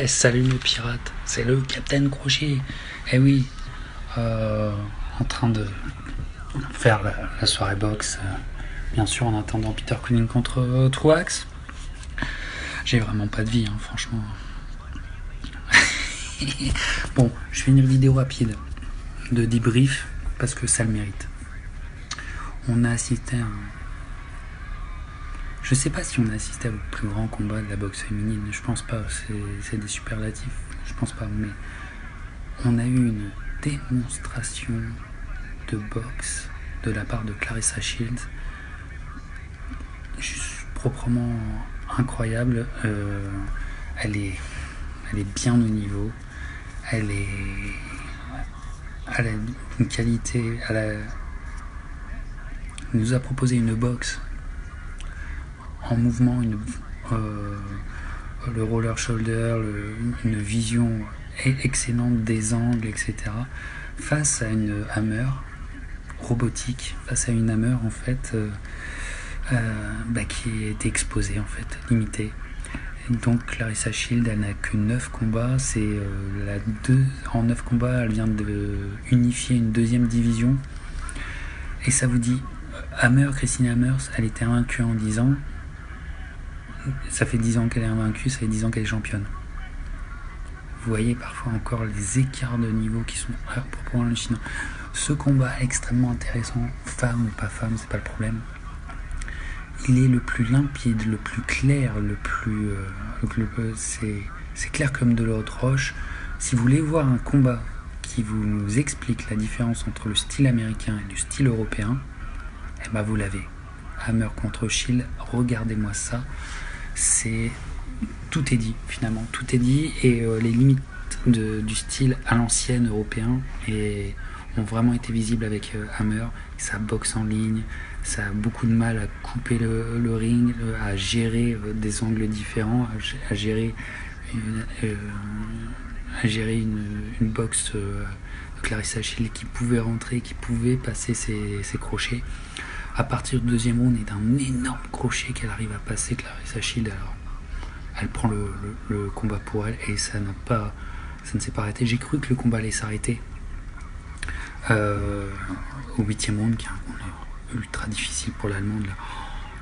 Salut les pirates, c'est le Capitaine Crochet. Eh oui, en train de faire la soirée boxe, bien sûr en attendant Peter Cunning contre Truax. J'ai vraiment pas de vie, hein, franchement. Bon, je fais une vidéo rapide de débrief parce que ça le mérite. On a assisté à Je sais pas si on a assisté au plus grand combat de la boxe féminine, je pense pas, c'est des superlatifs, je pense pas, mais on a eu une démonstration de boxe de la part de Claressa Shields, juste proprement incroyable. Elle est bien au niveau, elle a une qualité, elle nous a proposé une boxe en mouvement, le roller shoulder, une vision excellente des angles, etc. Face à une hammer robotique, face à une hammer en fait qui était exposée en fait, limitée. Et donc Claressa Shields, elle n'a que 9 combats, en 9 combats, elle vient de unifier une deuxième division. Et ça vous dit, Christine Hammer, elle était invaincue en 10 ans. Ça fait 10 ans qu'elle est invaincue, ça fait 10 ans qu'elle est championne. Vous voyez parfois encore les écarts de niveau qui sont proprement hallucinants. Ce combat est extrêmement intéressant, femme ou pas femme, c'est pas le problème. Il est le plus limpide, le plus clair, c'est clair comme de l'eau de roche. Si vous voulez voir un combat qui vous explique la différence entre le style américain et le style européen, eh ben vous l'avez. Hammer contre Shield, regardez-moi ça. Tout est dit finalement, tout est dit, et les limites du style à l'ancienne européen ont vraiment été visibles avec Hammer. Ça boxe en ligne, ça a beaucoup de mal à couper le ring, à gérer des angles différents, à gérer une boxe de Claressa Shields qui pouvait rentrer, qui pouvait passer ses crochets. À partir du deuxième round, et d'un énorme crochet qu'elle arrive à passer, Claressa Shields, alors elle prend le combat pour elle, et ça ne s'est pas arrêté. J'ai cru que le combat allait s'arrêter au 8e round, qui est un round ultra difficile pour l'Allemande.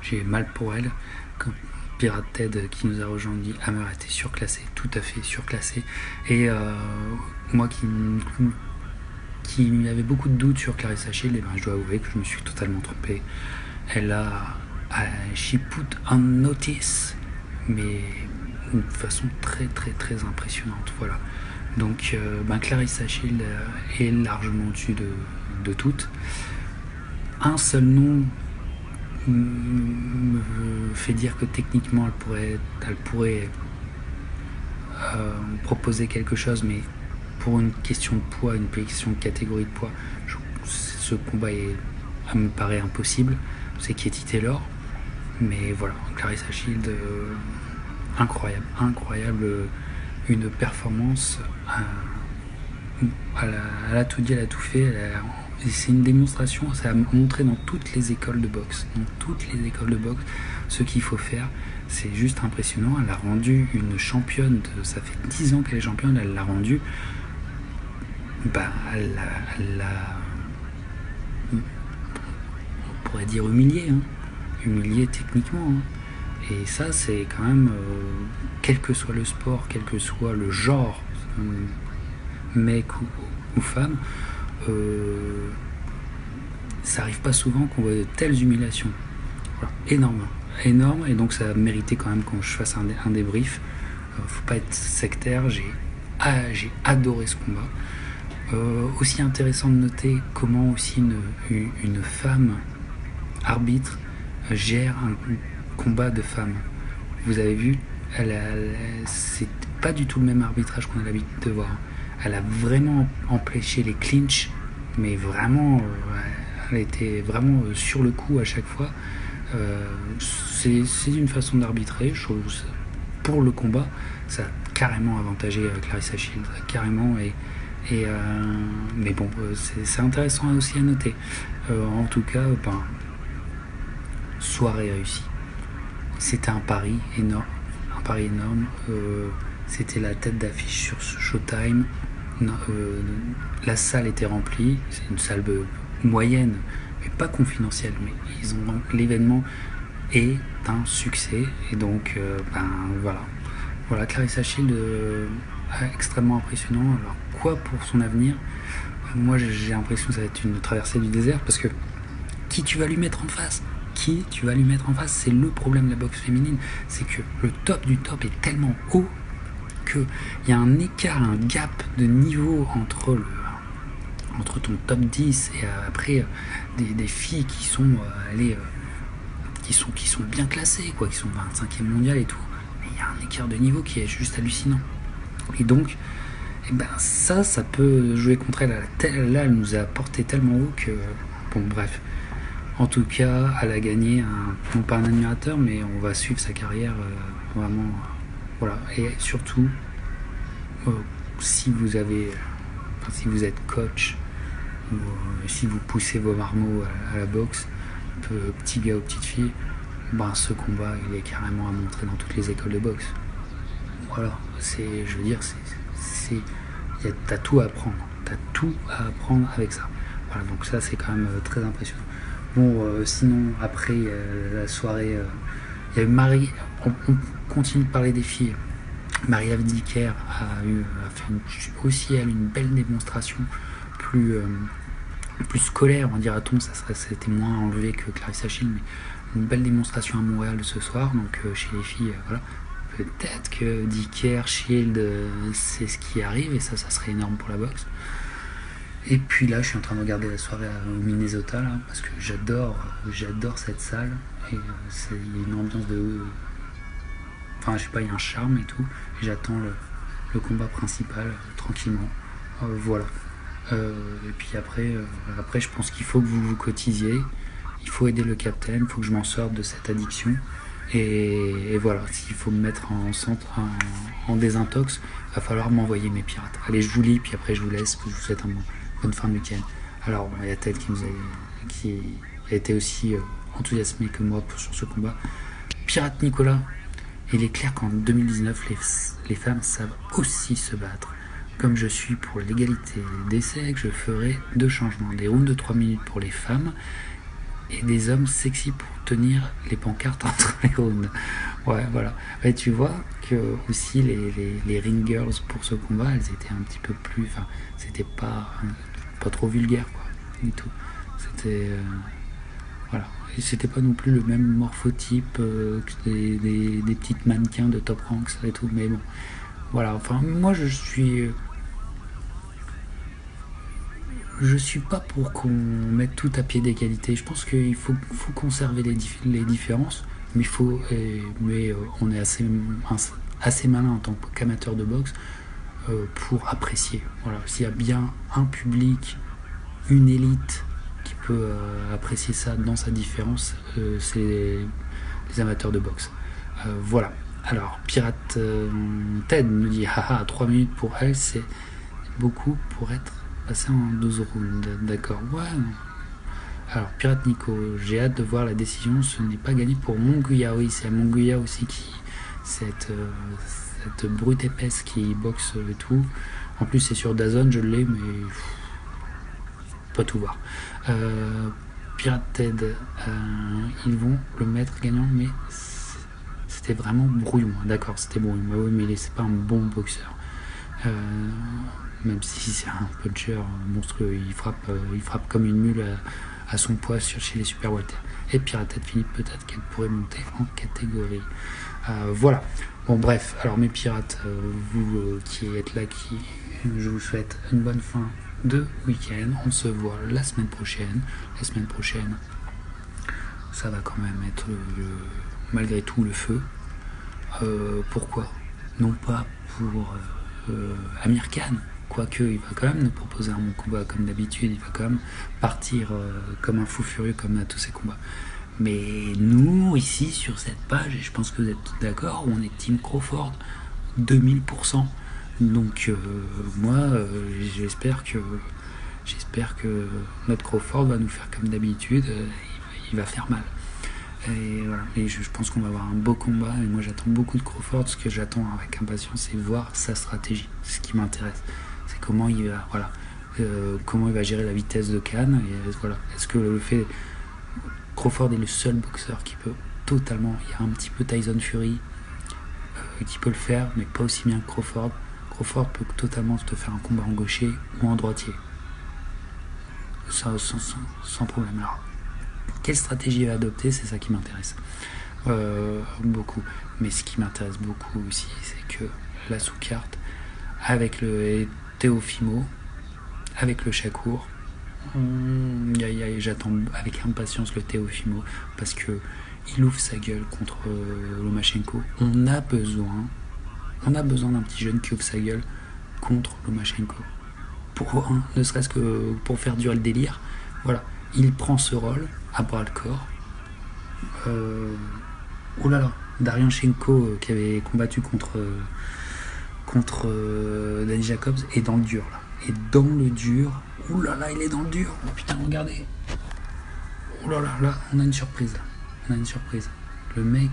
J'ai mal pour elle. Comme Pirate Ted qui nous a rejoint dit, Hammer était surclassée, tout à fait surclassée. Et moi qui avait beaucoup de doutes sur Claressa Shields, je dois avouer que je me suis totalement trompé. She put on notice, mais d'une façon très très très impressionnante. Voilà. Donc Claressa Shields est largement au-dessus de toutes. Un seul nom me fait dire que techniquement elle pourrait proposer quelque chose, mais pour une question de poids, une question de catégorie de poids, ce combat me paraît impossible. C'est Katie Taylor, mais voilà, Claressa Shields, incroyable, une performance. Elle a tout dit, elle a tout fait. C'est une démonstration, ça a montré dans toutes les écoles de boxe. Ce qu'il faut faire, c'est juste impressionnant. Elle a rendu une championne, ça fait 10 ans qu'elle est championne, elle l'a rendue. Elle l'a, on pourrait dire humiliée, humiliée techniquement. Et ça, c'est quand même, quel que soit le sport, quel que soit le genre, mec ou femme, ça arrive pas souvent qu'on voit de telles humiliations. Voilà. Énorme, et donc ça a mérité quand même qu'on je fasse un débrief. Faut pas être sectaire, j'ai adoré ce combat. Aussi intéressant de noter comment aussi une femme arbitre gère un combat de femmes. Vous avez vu, c'est pas du tout le même arbitrage qu'on a l'habitude de voir. Elle a vraiment empêché les clinches, mais vraiment, elle était vraiment sur le coup à chaque fois. C'est une façon d'arbitrer. Je trouve pour le combat, ça a carrément avantagé Claressa Shields, carrément. Mais bon, c'est intéressant aussi à noter. En tout cas, soirée réussie. C'était un pari énorme. C'était la tête d'affiche sur Showtime. Non, la salle était remplie. C'est une salle moyenne, mais pas confidentielle. Mais l'événement est un succès. Et donc, voilà. Voilà, Clarissa Shield, extrêmement impressionnant. Alors, quoi pour son avenir? Moi, j'ai l'impression que ça va être une traversée du désert parce que qui tu vas lui mettre en face? Qui tu vas lui mettre en face? C'est le problème de la boxe féminine. C'est que le top du top est tellement haut qu'il y a un écart, un gap de niveau entre ton top 10 et après des filles qui sont qui sont bien classées, quoi, qui sont 25e mondial et tout. Mais il y a un écart de niveau qui est juste hallucinant. Et donc, ça peut jouer contre elle. Là, elle nous a porté tellement haut que... Bon, bref. En tout cas, elle a gagné, non pas un admirateur, mais on va suivre sa carrière vraiment... voilà. Et surtout, si vous êtes coach, ou si vous poussez vos marmots à la boxe, petit gars ou petite fille, ce combat, il est carrément à montrer dans toutes les écoles de boxe. Voilà. T'as tout à apprendre. T'as tout à apprendre avec ça. Voilà, donc ça, c'est quand même très impressionnant. Bon, sinon, après, la soirée, il y a eu Marie. On continue de parler des filles. Marie-Ève Dicker a fait aussi elle une belle démonstration plus scolaire, on dira-t-on. C'était moins enlevé que Clarissa Shield, mais une belle démonstration à Montréal ce soir. Donc chez les filles, voilà. Peut-être que Dicker, Shield, c'est ce qui arrive, et ça serait énorme pour la boxe. Et puis là, je suis en train de regarder la soirée au Minnesota, là, parce que j'adore cette salle. Et il y a une ambiance de... Enfin, je sais pas, il y a un charme et tout. Et j'attends le combat principal, tranquillement. Voilà. Et puis après, je pense qu'il faut que vous cotisiez. Il faut aider le capitaine, il faut que je m'en sorte de cette addiction. Et voilà, s'il faut me mettre en désintox, il va falloir m'envoyer mes pirates. Allez, je vous lis, puis après je vous laisse, je vous souhaite une bonne fin de week-end. Alors, il y a Ted qui a été aussi enthousiasmé que moi sur ce combat. Pirate Nicolas, il est clair qu'en 2019, les femmes savent aussi se battre. Comme je suis pour l'égalité des sexes, je ferai 2 changements. Des rounds de 3 minutes pour les femmes et des hommes sexy pour tenir les pancartes entre les rounds. Ouais, voilà. Et tu vois que aussi les ring girls pour ce combat, elles étaient un petit peu plus... Enfin, c'était pas trop vulgaire, quoi, et tout. C'était... voilà. Et c'était pas non plus le même morphotype que des petites mannequins de Top Ranks et tout, mais bon. Voilà, enfin, moi je suis pas pour qu'on mette tout à pied d'égalité. Je pense qu'il faut conserver les différences, mais on est assez malin en tant qu'amateur de boxe pour apprécier. Voilà, s'il y a bien un public, une élite qui peut apprécier ça dans sa différence, c'est les amateurs de boxe. Voilà. Alors, Pirate Ted nous dit haha, 3 minutes pour elle, c'est beaucoup pour être passé en 12 rounds. D'accord, ouais. Alors, Pirate Nico, j'ai hâte de voir la décision. Ce n'est pas gagné pour Monguia. Oui, c'est Monguia aussi cette brute épaisse qui boxe et tout. En plus, c'est sur DAZN, je l'ai, mais pas tout voir. Pirate Ted, ils vont le mettre gagnant, mais c'était vraiment brouillon. D'accord, c'était brouillon. Oui, mais c'est pas un bon boxeur. Même si c'est un puncher monstrueux, il frappe comme une mule à son poids chez les super welter. Et Pirate Ted Philippe, peut-être qu'elle pourrait monter en catégorie. Voilà. Bon, bref. Alors mes pirates, vous qui êtes là, je vous souhaite une bonne fin de week-end. On se voit la semaine prochaine. La semaine prochaine, ça va quand même être malgré tout le feu. Pourquoi? Non pas pour Amir Khan, quoique il va quand même nous proposer un bon combat comme d'habitude, il va quand même partir comme un fou furieux comme à tous ses combats. Mais nous, ici, sur cette page, et je pense que vous êtes tous d'accord, on est Team Crawford 2000%. Donc moi, j'espère que notre Crawford va nous faire comme d'habitude, il va faire mal. Et voilà, et je pense qu'on va avoir un beau combat. Et moi, j'attends beaucoup de Crawford. Ce que j'attends avec impatience, c'est voir sa stratégie. C'est ce qui m'intéresse. C'est comment il va, voilà, comment il va gérer la vitesse de Khan. Et voilà, est-ce que le fait Crawford est le seul boxeur qui peut totalement. Il y a un petit peu Tyson Fury qui peut le faire, mais pas aussi bien que Crawford. Crawford peut totalement te faire un combat en gaucher ou en droitier. Ça, sans problème. Alors, quelle stratégie il va adopter, c'est ça qui m'intéresse beaucoup. Mais ce qui m'intéresse beaucoup aussi, c'est que la sous-carte, avec le Teofimo, avec le Shakur, j'attends avec impatience le Teofimo, parce que il ouvre sa gueule contre Lomachenko. On a besoin d'un petit jeune qui ouvre sa gueule contre Lomachenko. Ne serait-ce que pour faire durer le délire. Voilà, il prend ce rôle à bras le corps. Oh là là, Darianchenko qui avait combattu contre Danny Jacobs est dans le dur là. Et dans le dur, oh là là, il est dans le dur. Oh putain, regardez. Oh là là, là, on a une surprise là. On a une surprise. Le mec,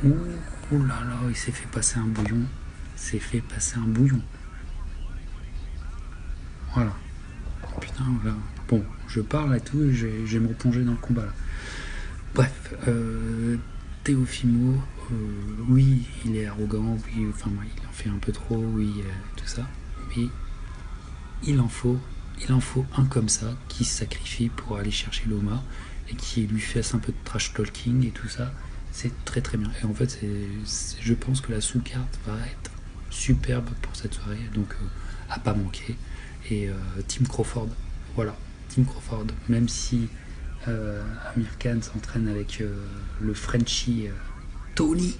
oh là là, il s'est fait passer un bouillon. Voilà. Putain, là. Bon, je parle et tout, je vais me replonger dans le combat là. Bref, Teofimo, oui, il est arrogant, oui, enfin, il en fait un peu trop, oui, tout ça, mais il en faut un comme ça qui se sacrifie pour aller chercher Loma et qui lui fasse un peu de trash talking et tout ça. C'est très très bien. Et en fait, je pense que la sous-carte va être superbe pour cette soirée, donc à pas manquer. Et Team Crawford, voilà, Team Crawford, même si Amir Khan s'entraîne avec le Frenchie Tony,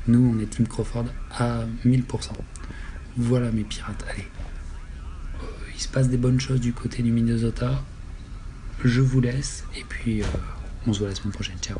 nous on est Team Crawford à 1000%. Voilà mes pirates, allez. Il se passe des bonnes choses du côté du Minnesota. Je vous laisse et puis on se voit la semaine prochaine. Ciao.